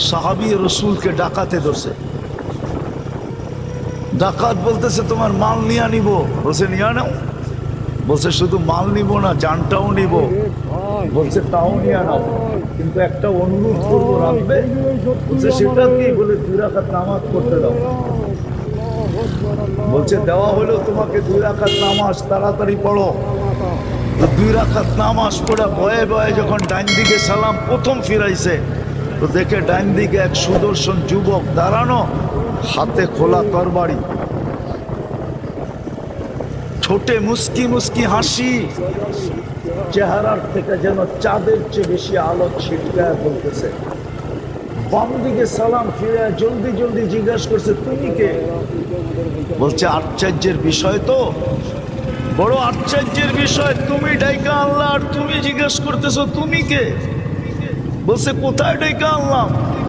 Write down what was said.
সাহাবী রসুলকে ডাকাতে ধরছে। ডাকাত বলতেছে তোমার মাল নিয়ে নিব। বলছে নিয়ে নাও। বলছে শুধু মাল নিব না, জানটাও নিব। বলছে তাও নিয়ে নাও, কিন্তু একটা অনুরোধ করবো, রাখবে? বলছে সেটা কি? বলে 2 রাকাত নামাজ পড়তে দাও। বলছে দেওয়া হলো তোমাকে 2 রাকাত নামাজ, তাড়াতাড়ি পড়ো। তো 2 রাকাত নামাজ পড়ে বয়ে বয়ে যখন ডাইন দিকে সালাম প্রথম ফিরাইছে, তো দেখে ডাইন দিকে এক সুদর্শন যুবক দাঁড়ানো, হাতে খোলা তরবারি, ঠোঁটে মুস্কি মুস্কি হাসি, চেহারার থেকে যেন চাঁদের চেয়ে বেশি আলো ছিটকায় বলতেছে। বাম দিকে সালাম ফিরে জলদি জলদি জিজ্ঞাসা করছে তুমি কে? বলছে আশ্চর্যের বিষয় তো, বড় আশ্চর্যের বিষয়, তুমি ডাইকা আনলা আর তুমি জিজ্ঞেস করতেছো তুমি কে? বলছে কোথায় ডাইকা আনলাম?